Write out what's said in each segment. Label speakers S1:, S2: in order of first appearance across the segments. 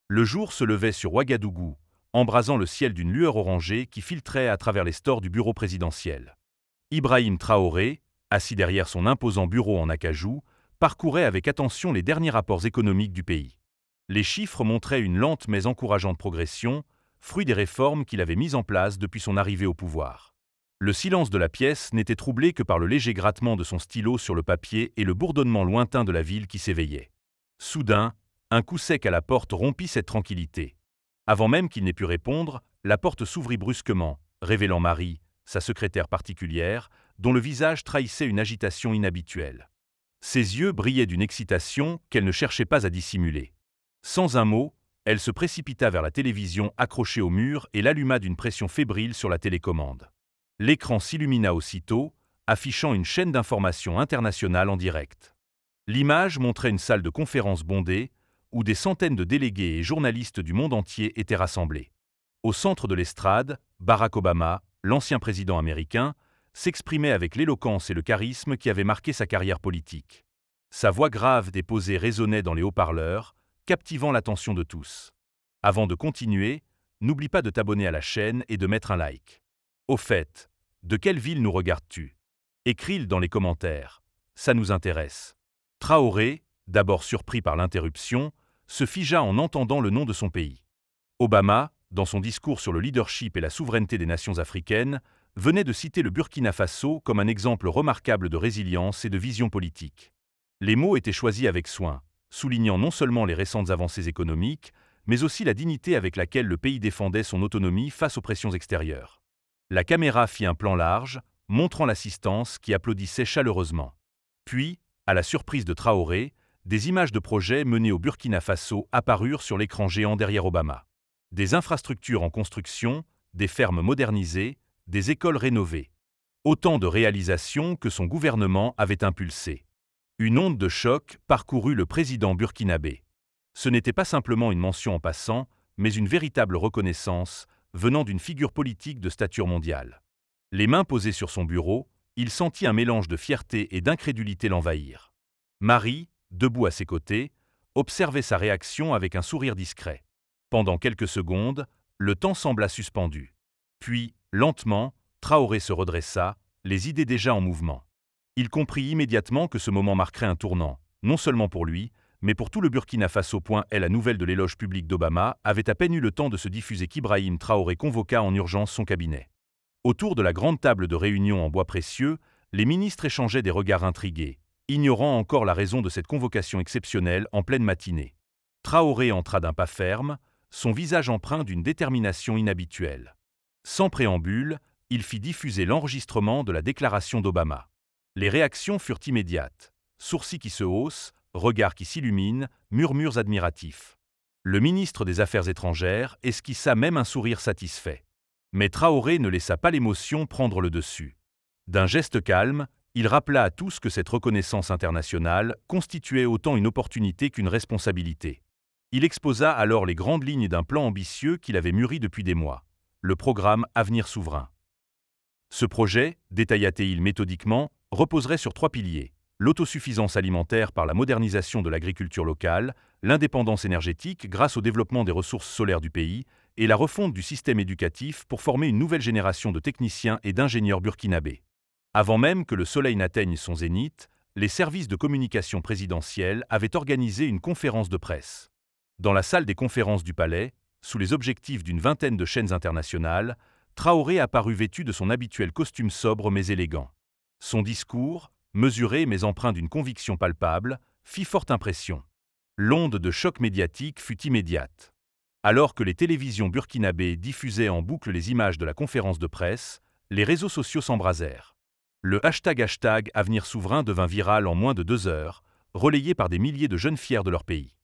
S1: Le jour se levait sur Ouagadougou, embrasant le ciel d'une lueur orangée qui filtrait à travers les stores du bureau présidentiel. Ibrahim Traoré, assis derrière son imposant bureau en acajou, parcourait avec attention les derniers rapports économiques du pays. Les chiffres montraient une lente mais encourageante progression, fruit des réformes qu'il avait mises en place depuis son arrivée au pouvoir. Le silence de la pièce n'était troublé que par le léger grattement de son stylo sur le papier et le bourdonnement lointain de la ville qui s'éveillait. Soudain, un coup sec à la porte rompit cette tranquillité. Avant même qu'il n'ait pu répondre, la porte s'ouvrit brusquement, révélant Marie, sa secrétaire particulière, dont le visage trahissait une agitation inhabituelle. Ses yeux brillaient d'une excitation qu'elle ne cherchait pas à dissimuler. Sans un mot, elle se précipita vers la télévision accrochée au mur et l'alluma d'une pression fébrile sur la télécommande. L'écran s'illumina aussitôt, affichant une chaîne d'information internationale en direct. L'image montrait une salle de conférence bondée, où des centaines de délégués et journalistes du monde entier étaient rassemblés. Au centre de l'estrade, Barack Obama, l'ancien président américain, s'exprimait avec l'éloquence et le charisme qui avaient marqué sa carrière politique. Sa voix grave et posée résonnait dans les haut-parleurs, captivant l'attention de tous. Avant de continuer, n'oublie pas de t'abonner à la chaîne et de mettre un like. Au fait, de quelle ville nous regardes-tu? Écris-le dans les commentaires. Ça nous intéresse. Traoré, d'abord surpris par l'interruption, se figea en entendant le nom de son pays. Obama, dans son discours sur le leadership et la souveraineté des nations africaines, venait de citer le Burkina Faso comme un exemple remarquable de résilience et de vision politique. Les mots étaient choisis avec soin, soulignant non seulement les récentes avancées économiques, mais aussi la dignité avec laquelle le pays défendait son autonomie face aux pressions extérieures. La caméra fit un plan large, montrant l'assistance qui applaudissait chaleureusement. Puis, à la surprise de Traoré, des images de projets menés au Burkina Faso apparurent sur l'écran géant derrière Obama. Des infrastructures en construction, des fermes modernisées, des écoles rénovées. Autant de réalisations que son gouvernement avait impulsées. Une onde de choc parcourut le président burkinabé. Ce n'était pas simplement une mention en passant, mais une véritable reconnaissance venant d'une figure politique de stature mondiale. Les mains posées sur son bureau, il sentit un mélange de fierté et d'incrédulité l'envahir. Marie, debout à ses côtés, observait sa réaction avec un sourire discret. Pendant quelques secondes, le temps sembla suspendu. Puis, lentement, Traoré se redressa, les idées déjà en mouvement. Il comprit immédiatement que ce moment marquerait un tournant, non seulement pour lui, mais pour tout le Burkina Faso. La nouvelle de l'éloge public d'Obama avait à peine eu le temps de se diffuser qu'Ibrahim Traoré convoqua en urgence son cabinet. Autour de la grande table de réunion en bois précieux, les ministres échangeaient des regards intrigués, ignorant encore la raison de cette convocation exceptionnelle en pleine matinée. Traoré entra d'un pas ferme, son visage empreint d'une détermination inhabituelle. Sans préambule, il fit diffuser l'enregistrement de la déclaration d'Obama. Les réactions furent immédiates. Sourcils qui se haussent, regards qui s'illuminent, murmures admiratifs. Le ministre des Affaires étrangères esquissa même un sourire satisfait. Mais Traoré ne laissa pas l'émotion prendre le dessus. D'un geste calme, il rappela à tous que cette reconnaissance internationale constituait autant une opportunité qu'une responsabilité. Il exposa alors les grandes lignes d'un plan ambitieux qu'il avait mûri depuis des mois, le programme Avenir souverain. Ce projet, détailla-t-il méthodiquement, reposerait sur 3 piliers: l'autosuffisance alimentaire par la modernisation de l'agriculture locale, l'indépendance énergétique grâce au développement des ressources solaires du pays, et la refonte du système éducatif pour former une nouvelle génération de techniciens et d'ingénieurs burkinabés. Avant même que le soleil n'atteigne son zénith, les services de communication présidentielle avaient organisé une conférence de presse. Dans la salle des conférences du palais, sous les objectifs d'une vingtaine de chaînes internationales, Traoré apparut vêtu de son habituel costume sobre mais élégant. Son discours, mesuré mais empreint d'une conviction palpable, fit forte impression. L'onde de choc médiatique fut immédiate. Alors que les télévisions burkinabées diffusaient en boucle les images de la conférence de presse, les réseaux sociaux s'embrasèrent. Le hashtag Avenir souverain devint viral en moins de 2 heures, relayé par des milliers de jeunes fiers de leur pays.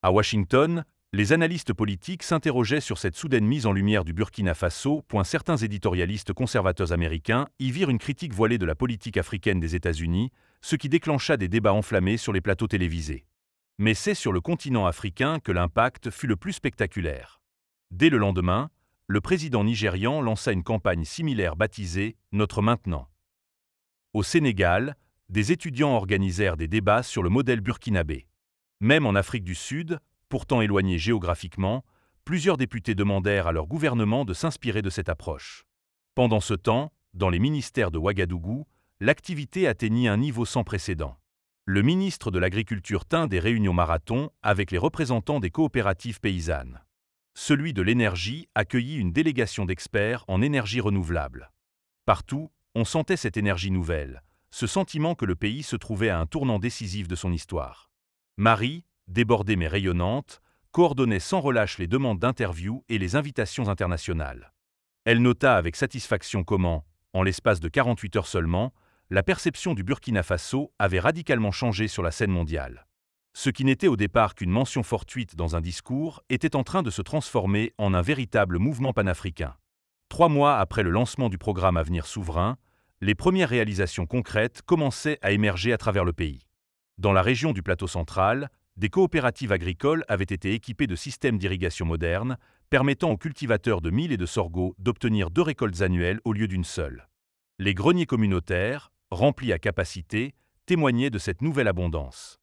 S1: À Washington, les analystes politiques s'interrogeaient sur cette soudaine mise en lumière du Burkina Faso. Certains éditorialistes conservateurs américains y virent une critique voilée de la politique africaine des États-Unis, ce qui déclencha des débats enflammés sur les plateaux télévisés. Mais c'est sur le continent africain que l'impact fut le plus spectaculaire. Dès le lendemain, le président nigérian lança une campagne similaire baptisée « Notre maintenant ». Au Sénégal, des étudiants organisèrent des débats sur le modèle burkinabé. Même en Afrique du Sud, Pourtant éloignés géographiquement, plusieurs députés demandèrent à leur gouvernement de s'inspirer de cette approche. Pendant ce temps, dans les ministères de Ouagadougou, l'activité atteignit un niveau sans précédent. Le ministre de l'Agriculture tint des réunions marathon avec les représentants des coopératives paysannes. Celui de l'énergie accueillit une délégation d'experts en énergie renouvelable. Partout, on sentait cette énergie nouvelle, ce sentiment que le pays se trouvait à un tournant décisif de son histoire. Marie, débordée mais rayonnante, coordonnait sans relâche les demandes d'interviews et les invitations internationales. Elle nota avec satisfaction comment, en l'espace de 48 heures seulement, la perception du Burkina Faso avait radicalement changé sur la scène mondiale. Ce qui n'était au départ qu'une mention fortuite dans un discours était en train de se transformer en un véritable mouvement panafricain. 3 mois après le lancement du programme Avenir Souverain, les premières réalisations concrètes commençaient à émerger à travers le pays. Dans la région du Plateau central, des coopératives agricoles avaient été équipées de systèmes d'irrigation modernes, permettant aux cultivateurs de mil et de sorgho d'obtenir 2 récoltes annuelles au lieu d'une seule. Les greniers communautaires, remplis à capacité, témoignaient de cette nouvelle abondance.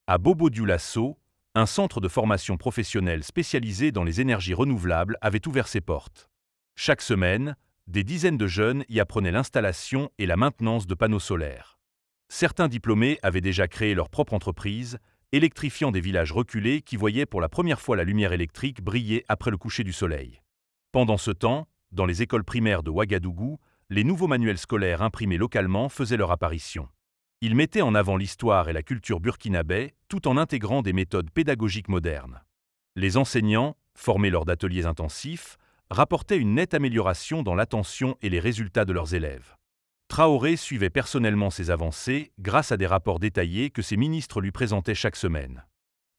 S1: À Bobo-Dioulasso, un centre de formation professionnelle spécialisé dans les énergies renouvelables avait ouvert ses portes. Chaque semaine, des dizaines de jeunes y apprenaient l'installation et la maintenance de panneaux solaires. Certains diplômés avaient déjà créé leur propre entreprise, électrifiant des villages reculés qui voyaient pour la première fois la lumière électrique briller après le coucher du soleil. Pendant ce temps, dans les écoles primaires de Ouagadougou, les nouveaux manuels scolaires imprimés localement faisaient leur apparition. Ils mettaient en avant l'histoire et la culture burkinabè tout en intégrant des méthodes pédagogiques modernes. Les enseignants, formés lors d'ateliers intensifs, rapportaient une nette amélioration dans l'attention et les résultats de leurs élèves. Traoré suivait personnellement ces avancées grâce à des rapports détaillés que ses ministres lui présentaient chaque semaine.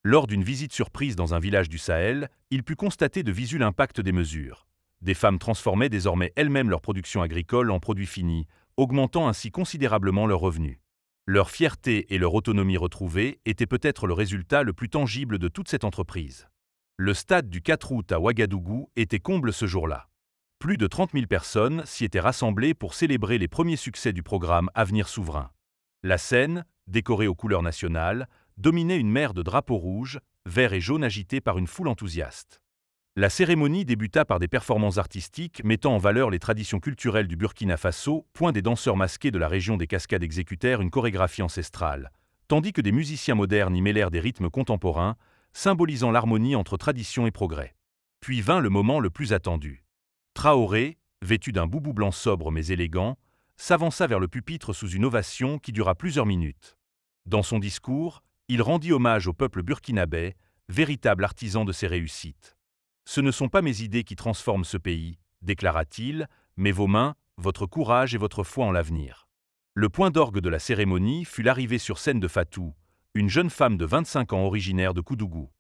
S1: Lors d'une visite surprise dans un village du Sahel, il put constater de visu l'impact des mesures. Des femmes transformaient désormais elles-mêmes leur production agricole en produits finis, augmentant ainsi considérablement leurs revenus. Leur fierté et leur autonomie retrouvée étaient peut-être le résultat le plus tangible de toute cette entreprise. Le stade du 4 août à Ouagadougou était comble ce jour-là. Plus de 30 000 personnes s'y étaient rassemblées pour célébrer les premiers succès du programme Avenir Souverain. La scène, décorée aux couleurs nationales, dominait une mer de drapeaux rouges, verts et jaunes agités par une foule enthousiaste. La cérémonie débuta par des performances artistiques mettant en valeur les traditions culturelles du Burkina Faso, point des danseurs masqués de la région des Cascades exécutèrent une chorégraphie ancestrale, tandis que des musiciens modernes y mêlèrent des rythmes contemporains, symbolisant l'harmonie entre tradition et progrès. Puis vint le moment le plus attendu. Traoré, vêtu d'un boubou blanc sobre mais élégant, s'avança vers le pupitre sous une ovation qui dura plusieurs minutes. Dans son discours, il rendit hommage au peuple burkinabè, véritable artisan de ses réussites. « Ce ne sont pas mes idées qui transforment ce pays, déclara-t-il, mais vos mains, votre courage et votre foi en l'avenir. » Le point d'orgue de la cérémonie fut l'arrivée sur scène de Fatou, une jeune femme de 25 ans originaire de Koudougou.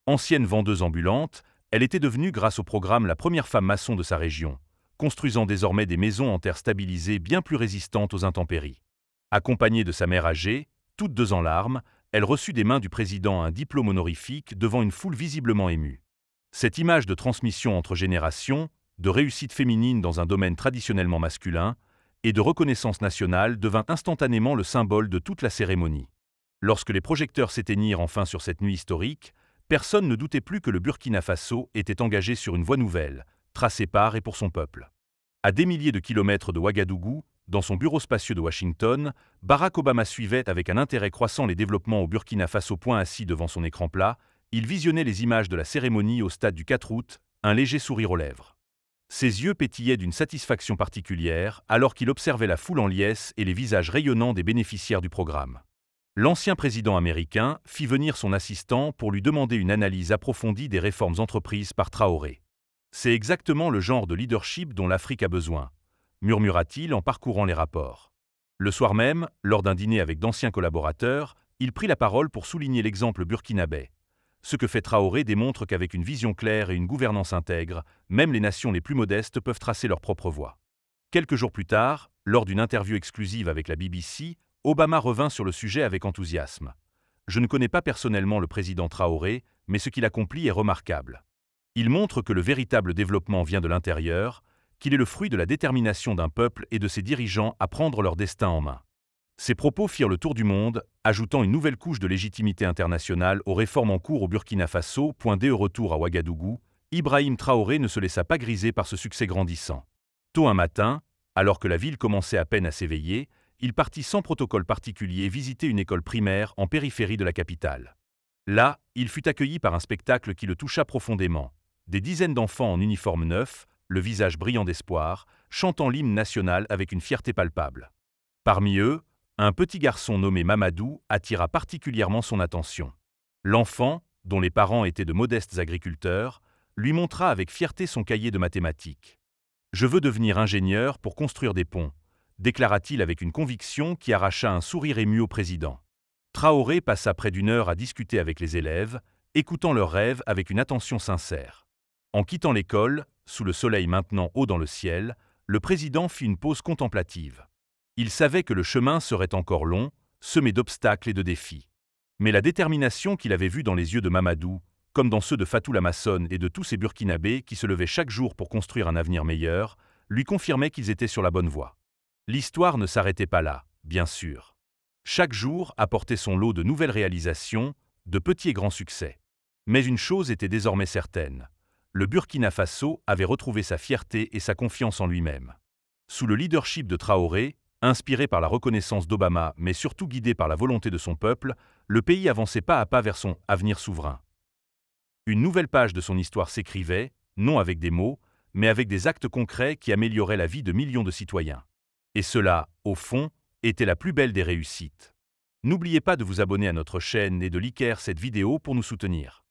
S1: Ancienne vendeuse ambulante, elle était devenue grâce au programme la première femme maçon de sa région, construisant désormais des maisons en terre stabilisées bien plus résistantes aux intempéries. Accompagnée de sa mère âgée, toutes 2 en larmes, elle reçut des mains du président un diplôme honorifique devant une foule visiblement émue. Cette image de transmission entre générations, de réussite féminine dans un domaine traditionnellement masculin, et de reconnaissance nationale devint instantanément le symbole de toute la cérémonie. Lorsque les projecteurs s'éteignirent enfin sur cette nuit historique, personne ne doutait plus que le Burkina Faso était engagé sur une voie nouvelle, tracée par et pour son peuple. À des milliers de kilomètres de Ouagadougou, dans son bureau spacieux de Washington, Barack Obama suivait avec un intérêt croissant les développements au Burkina Faso. Assis devant son écran plat, il visionnait les images de la cérémonie au stade du 4 août, un léger sourire aux lèvres. Ses yeux pétillaient d'une satisfaction particulière alors qu'il observait la foule en liesse et les visages rayonnants des bénéficiaires du programme. L'ancien président américain fit venir son assistant pour lui demander une analyse approfondie des réformes entreprises par Traoré. « C'est exactement le genre de leadership dont l'Afrique a besoin », murmura-t-il en parcourant les rapports. Le soir même, lors d'un dîner avec d'anciens collaborateurs, il prit la parole pour souligner l'exemple burkinabè. Ce que fait Traoré démontre qu'avec une vision claire et une gouvernance intègre, même les nations les plus modestes peuvent tracer leur propre voie. Quelques jours plus tard, lors d'une interview exclusive avec la BBC, Obama revint sur le sujet avec enthousiasme. « Je ne connais pas personnellement le président Traoré, mais ce qu'il accomplit est remarquable. Il montre que le véritable développement vient de l'intérieur, qu'il est le fruit de la détermination d'un peuple et de ses dirigeants à prendre leur destin en main. Ces propos firent le tour du monde, ajoutant une nouvelle couche de légitimité internationale aux réformes en cours au Burkina Faso. Dès retour à Ouagadougou, Ibrahim Traoré ne se laissa pas griser par ce succès grandissant. Tôt un matin, alors que la ville commençait à peine à s'éveiller, il partit sans protocole particulier visiter une école primaire en périphérie de la capitale. Là, il fut accueilli par un spectacle qui le toucha profondément. Des dizaines d'enfants en uniforme neuf, le visage brillant d'espoir, chantant l'hymne national avec une fierté palpable. Parmi eux, un petit garçon nommé Mamadou attira particulièrement son attention. L'enfant, dont les parents étaient de modestes agriculteurs, lui montra avec fierté son cahier de mathématiques. « Je veux devenir ingénieur pour construire des ponts », déclara-t-il avec une conviction qui arracha un sourire ému au président. Traoré passa près d'une heure à discuter avec les élèves, écoutant leurs rêves avec une attention sincère. En quittant l'école, sous le soleil maintenant haut dans le ciel, le président fit une pause contemplative. Il savait que le chemin serait encore long, semé d'obstacles et de défis. Mais la détermination qu'il avait vue dans les yeux de Mamadou, comme dans ceux de Fatou Lamassone et de tous ces Burkinabés qui se levaient chaque jour pour construire un avenir meilleur, lui confirmait qu'ils étaient sur la bonne voie. L'histoire ne s'arrêtait pas là, bien sûr. Chaque jour apportait son lot de nouvelles réalisations, de petits et grands succès. Mais une chose était désormais certaine. Le Burkina Faso avait retrouvé sa fierté et sa confiance en lui-même. Sous le leadership de Traoré, inspiré par la reconnaissance d'Obama mais surtout guidé par la volonté de son peuple, le pays avançait pas à pas vers son avenir souverain. Une nouvelle page de son histoire s'écrivait, non avec des mots, mais avec des actes concrets qui amélioraient la vie de millions de citoyens. Et cela, au fond, était la plus belle des réussites. N'oubliez pas de vous abonner à notre chaîne et de liker cette vidéo pour nous soutenir.